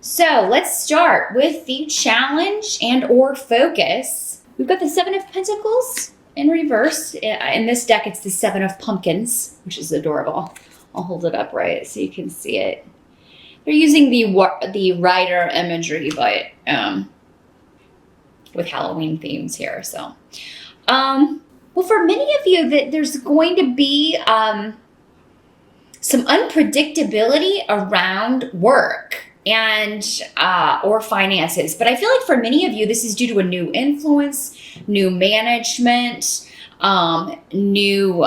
So let's start with the challenge and or focus. We've got the Seven of Pentacles in reverse. In this deck, it's the Seven of Pumpkins, which is adorable. I'll hold it up right so you can see it. They're using the rider imagery, but with Halloween themes here. So, well, for many of you, that there's going to be some unpredictability around work and or finances. But I feel like for many of you, this is due to a new influence, new management, new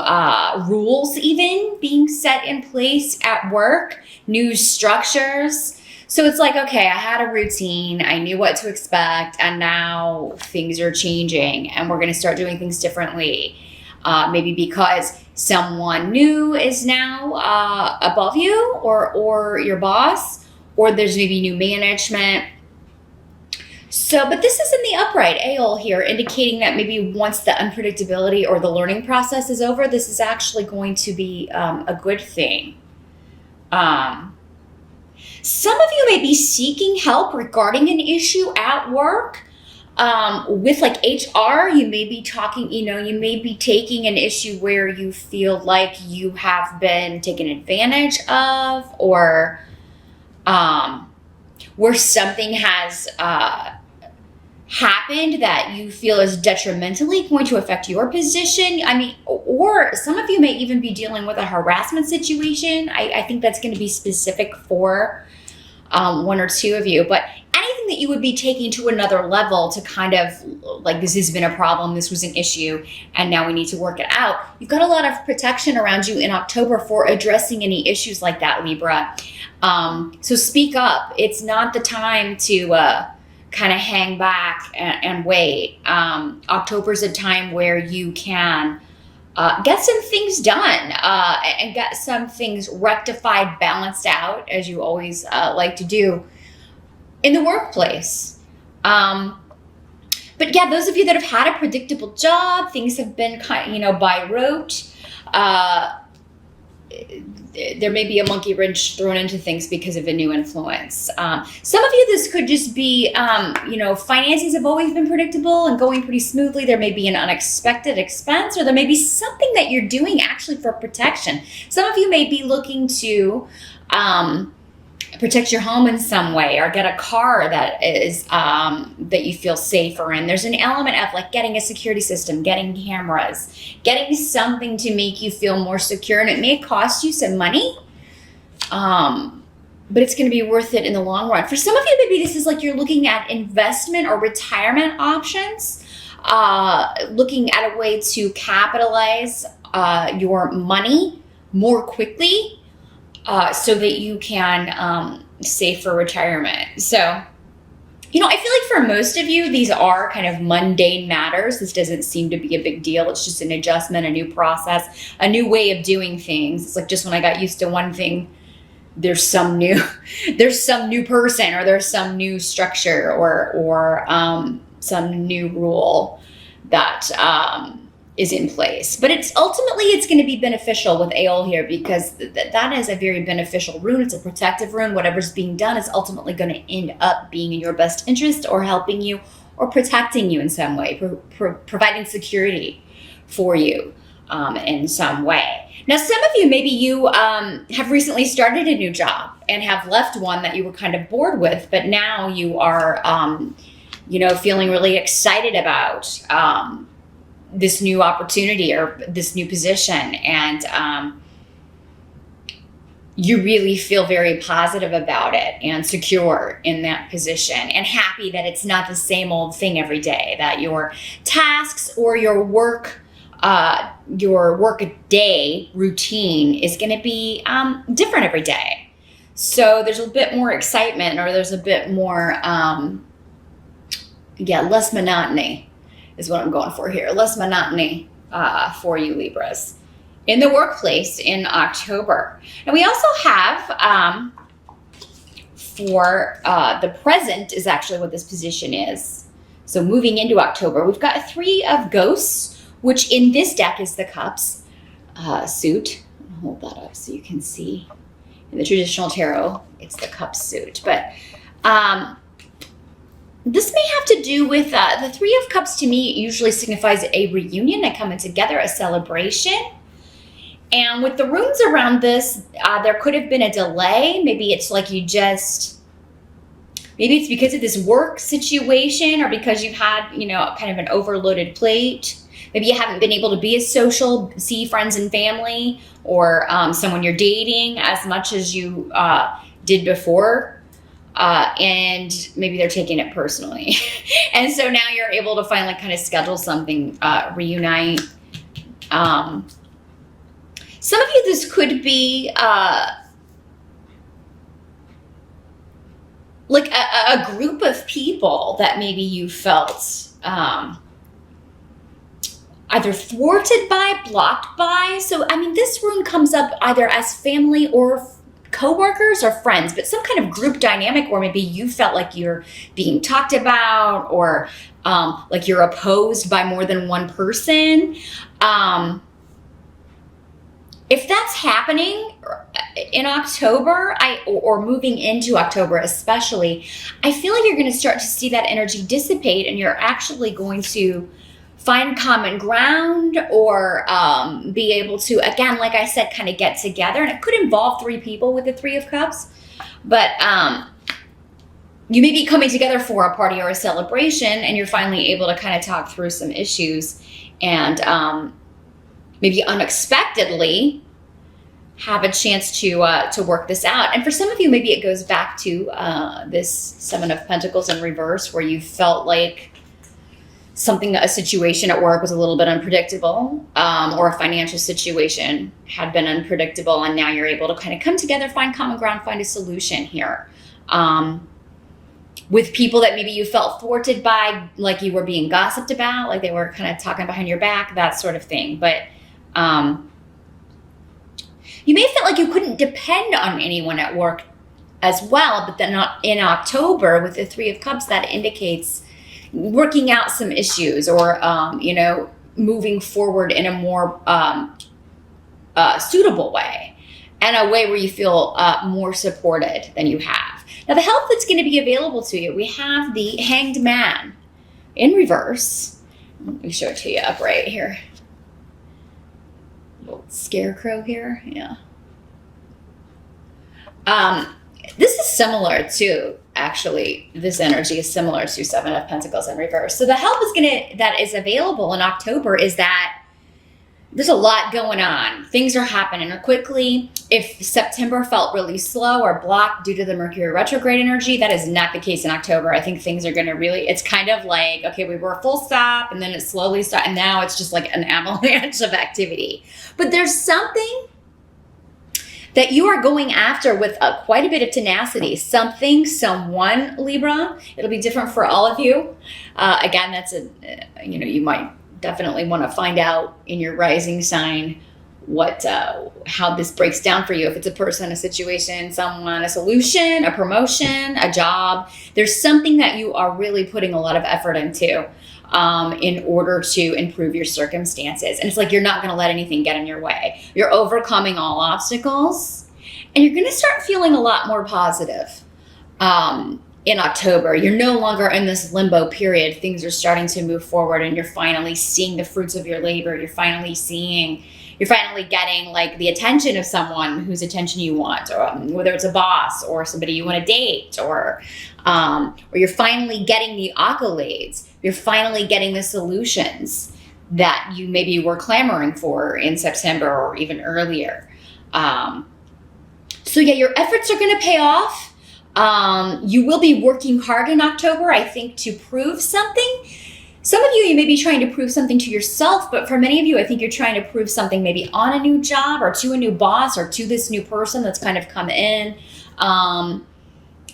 rules even being set in place at work, new structures. So it's like, okay, I had a routine, I knew what to expect, and now things are changing and we're going to start doing things differently. Maybe because someone new is now above you or your boss, or there's maybe new management. So, but this is in the upright Aeol here, indicating that maybe once the unpredictability or the learning process is over, this is actually going to be a good thing. Some of you may be seeking help regarding an issue at work. With like HR, you may be talking, you may be taking an issue where you feel like you have been taken advantage of, or where something has happened that you feel is detrimentally going to affect your position. I mean, or some of you may even be dealing with a harassment situation. I think that's going to be specific for one or two of you, but anything that you would be taking to another level to kind of like, this has been a problem, this was an issue, and now we need to work it out. You've got a lot of protection around you in October for addressing any issues like that, Libra. So speak up. It's not the time to kind of hang back and wait. October's a time where you can get some things done and get some things rectified, balanced out, as you always like to do in the workplace. But yeah, those of you that have had a predictable job, things have been kind of, by rote. There may be a monkey wrench thrown into things because of a new influence. Some of you, this could just be, finances have always been predictable and going pretty smoothly. There may be an unexpected expense, or there may be something that you're doing actually for protection. Some of you may be looking to protect your home in some way, or get a car that is that you feel safer in. There's an element of like getting a security system, getting cameras, getting something to make you feel more secure, and it may cost you some money, but it's going to be worth it in the long run. For some of you, maybe this is like you're looking at investment or retirement options, looking at a way to capitalize your money more quickly, so that you can save for retirement. So, I feel like for most of you, these are kind of mundane matters. This doesn't seem to be a big deal. It's just an adjustment, a new process, a new way of doing things. It's like just when I got used to one thing, there's some new person, or there's some new structure, or some new rule that is in place. But it's going to be beneficial with Aeol here, because that is a very beneficial rune. It's a protective rune. Whatever's being done is ultimately going to end up being in your best interest, or helping you, or protecting you in some way, providing security for you in some way. Now, some of you, maybe you have recently started a new job and have left one that you were kind of bored with, but now you are, feeling really excited about this new opportunity or this new position, and you really feel very positive about it and secure in that position, and happy that it's not the same old thing every day, that your tasks or your work day routine is going to be different every day. So there's a bit more excitement, or there's a bit more less monotony is what I'm going for here. Less monotony for you, Libras, in the workplace in October. And we also have, for the present is actually what this position is. So moving into October, we've got a Three of Ghosts, which in this deck is the Cups suit. I'll hold that up so you can see. In the traditional tarot, it's the Cups suit. But This may have to do with the Three of Cups. To me, usually signifies a reunion, a coming together, a celebration. And with the runes around this, there could have been a delay. Maybe it's like maybe it's because of this work situation, or because you've had, kind of an overloaded plate. Maybe you haven't been able to be as social, see friends and family, or someone you're dating as much as you did before. And maybe they're taking it personally. And so now you're able to finally kind of schedule something, reunite. Some of you, this could be like a group of people that maybe you felt either thwarted by, blocked by. So, this rune comes up either as family or coworkers or friends, but some kind of group dynamic where maybe you felt like you're being talked about, or like you're opposed by more than one person. If that's happening in October, or moving into October especially, I feel like you're going to start to see that energy dissipate, and you're actually going to find common ground, or be able to, again, like I said, kind of get together. And it could involve 3 people with the Three of Cups, but you may be coming together for a party or a celebration, and you're finally able to kind of talk through some issues, and maybe unexpectedly have a chance to work this out. And for some of you, maybe it goes back to this Seven of Pentacles in reverse, where you felt like a situation at work was a little bit unpredictable, or a financial situation had been unpredictable, and now you're able to kind of come together, find common ground, find a solution here. With people that maybe you felt thwarted by, like you were being gossiped about, like they were kind of talking behind your back, that sort of thing. But you may have felt like you couldn't depend on anyone at work as well, but then in October with the Three of Cups, that indicates working out some issues, or moving forward in a more suitable way, and a way where you feel more supported than you have. Now, the help that's going to be available to you, we have the Hanged Man in reverse. Let me show it to you upright here. Little scarecrow here, yeah. This is similar to, actually, this energy is similar to Seven of Pentacles in reverse. So the help that is available in October is that there's a lot going on. Things are happening quickly. If September felt really slow or blocked due to the Mercury retrograde energy, that is not the case in October. I think things are going to it's kind of like, okay, we were full stop, and then it slowly stopped, and now it's just like an avalanche of activity. But there's something that you are going after with quite a bit of tenacity. Someone, Libra. It'll be different for all of you. Again, that's you might definitely want to find out in your rising sign how this breaks down for you. If it's a person, a situation, someone, a solution, a promotion, a job, there's something that you are really putting a lot of effort into in order to improve your circumstances. And it's like you're not going to let anything get in your way. You're overcoming all obstacles, and you're going to start feeling a lot more positive in October. You're no longer in this limbo period. Things are starting to move forward, and you're finally seeing the fruits of your labor. You're finally getting like the attention of someone whose attention you want, or whether it's a boss or somebody you want to date, or you're finally getting the accolades. You're finally getting the solutions that you maybe were clamoring for in September or even earlier. So yeah, your efforts are going to pay off. You will be working hard in October, I think, to prove something. Some of you may be trying to prove something to yourself, but for many of you, I think you're trying to prove something maybe on a new job, or to a new boss, or to this new person that's kind of come in.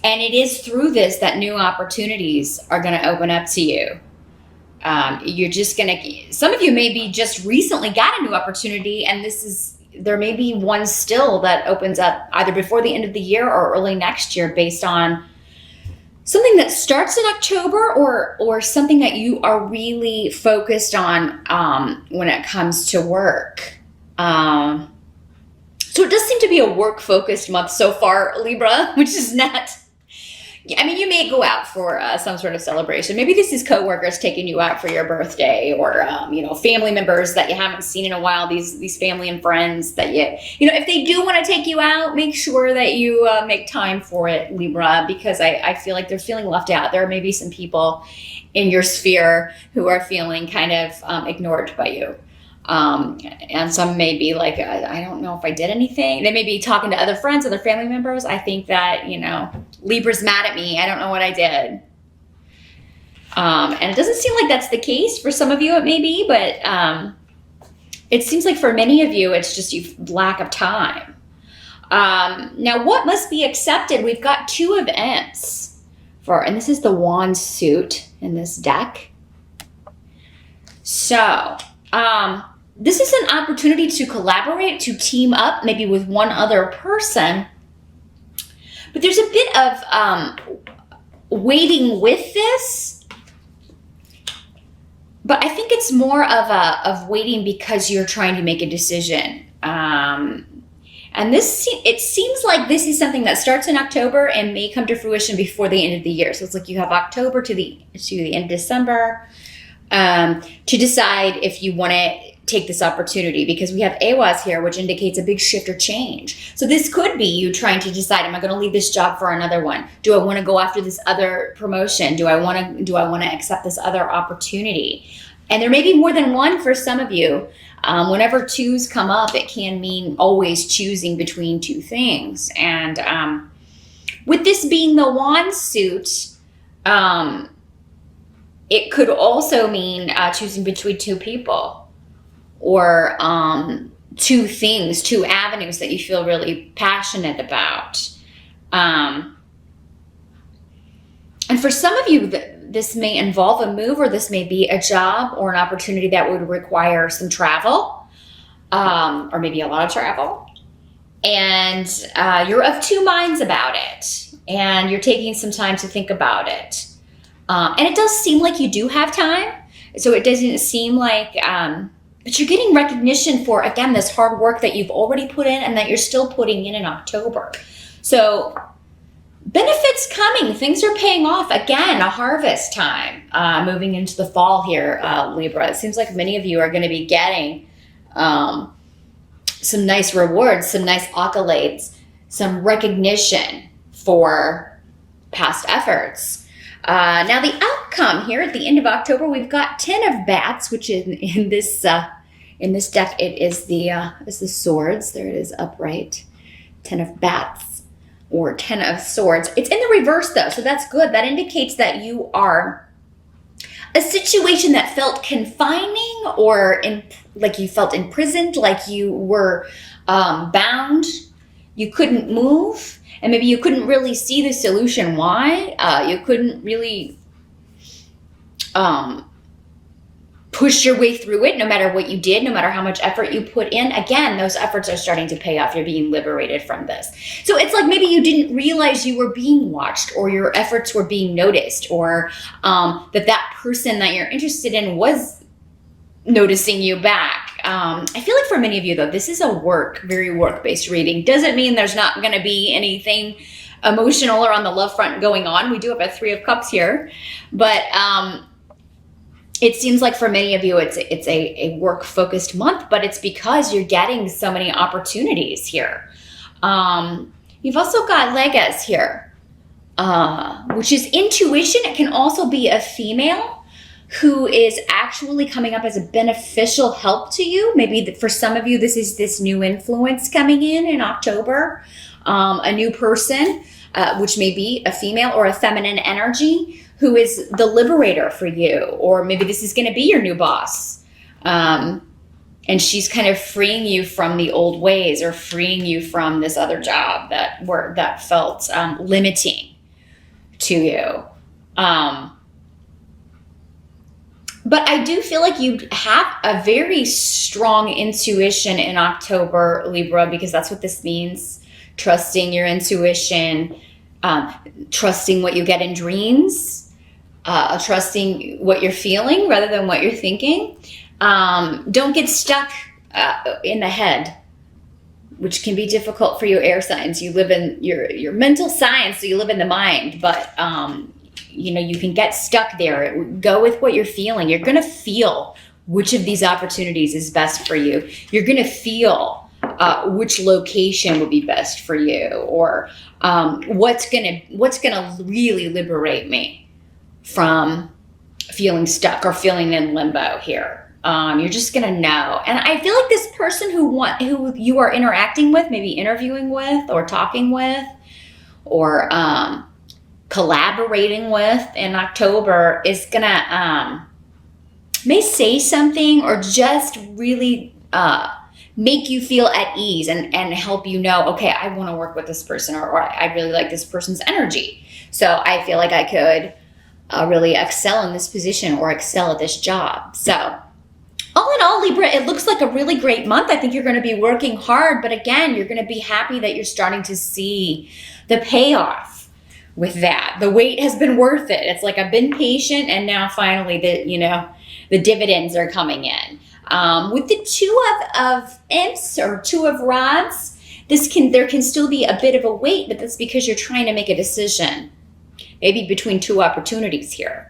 And it is through this that new opportunities are going to open up to you. You're just going to, some of you maybe just recently got a new opportunity, and there may be one still that opens up either before the end of the year or early next year, based on something that starts in October, or something that you are really focused on when it comes to work. So it does seem to be a work-focused month so far, Libra, which is not I mean, you may go out for some sort of celebration. Maybe this is coworkers taking you out for your birthday, or family members that you haven't seen in a while. These family and friends that if they do want to take you out, make sure that you make time for it, Libra, because I feel like they're feeling left out. There may be some people in your sphere who are feeling kind of ignored by you. And some may be like, I don't know if I did anything. They may be talking to other friends, other family members. I think that, Libra's mad at me. I don't know what I did. And it doesn't seem like that's the case. For some of you, it may be, but it seems like for many of you, it's just lack of time. Now, what must be accepted? We've got 2 events and this is the wand suit in this deck. So, this is an opportunity to collaborate, to team up, maybe with one other person. But there's a bit of waiting with this. But I think it's more of waiting because you're trying to make a decision. And it seems like this is something that starts in October and may come to fruition before the end of the year. So it's like you have October to the end of December to decide if you want to take this opportunity, because we have Awaz here, which indicates a big shift or change. So this could be you trying to decide, am I going to leave this job for another one? Do I want to go after this other promotion? Do I want to accept this other opportunity? And there may be more than one for some of you. Whenever 2s come up, it can mean always choosing between 2 things. And with this being the wand suit, it could also mean choosing between 2 people, or 2 things, 2 avenues that you feel really passionate about. And for some of you, this may involve a move, or this may be a job or an opportunity that would require some travel, or maybe a lot of travel. And you're of 2 minds about it, and you're taking some time to think about it. And it does seem like you do have time. So it doesn't seem like, but you're getting recognition for, again, this hard work that you've already put in and that you're still putting in October. So benefits coming, things are paying off. Again, a harvest time, moving into the fall here, Libra. It seems like many of you are going to be getting some nice rewards, some nice accolades, some recognition for past efforts. Now the outcome here at the end of October, we've got 10 of bats, which in this deck, it is the swords. There it is, upright. 10 of bats, or 10 of swords. It's in the reverse though, so that's good. That indicates that you are a situation that felt confining, or like you felt imprisoned, like you were bound. You couldn't move. And maybe you couldn't really see the solution. Why? You couldn't really push your way through it, no matter what you did, no matter how much effort you put in. Again, those efforts are starting to pay off. You're being liberated from this. So it's like maybe you didn't realize you were being watched, or your efforts were being noticed, or that person that you're interested in was noticing you back. I feel like for many of you, though, this is a very work-based reading. Doesn't mean there's not going to be anything emotional or on the love front going on. We do have a 3 of Cups here, but it seems like for many of you, it's a work-focused month, but it's because you're getting so many opportunities here. You've also got Legas here, which is intuition. It can also be a female who is actually coming up as a beneficial help to you. Maybe for some of you, this is this new influence coming in October, a new person, which may be a female or a feminine energy, who is the liberator for you. Or maybe this is going to be your new boss. And she's kind of freeing you from the old ways, or freeing you from this other job that felt limiting to you. But I do feel like you have a very strong intuition in October, Libra, because that's what this means. Trusting your intuition, trusting what you get in dreams, trusting what you're feeling rather than what you're thinking. Don't get stuck in the head. which can be difficult for you air signs. You live in your mental science, so you live in the mind, but you know, you can get stuck there. Go with what you're feeling. You're going to feel which of these opportunities is best for you. You're going to feel which location would be best for you, or what's gonna really liberate me from feeling stuck or feeling in limbo here. You're just gonna know. And I feel like this person who you are interacting with, maybe interviewing with or talking with or collaborating with in October, is gonna may say something or just really make you feel at ease and help you know, okay, I want to work with this person, or I really like this person's energy. So I feel like I could really excel in this position or excel at this job. So all in all, Libra, it looks like a really great month. I think you're going to be working hard, but again, you're going to be happy that you're starting to see the payoff with that. The wait has been worth it. It's like I've been patient, and now finally the dividends are coming in. With the two of imps or two of rods, there can still be a bit of a wait, but that's because you're trying to make a decision, maybe between two opportunities here.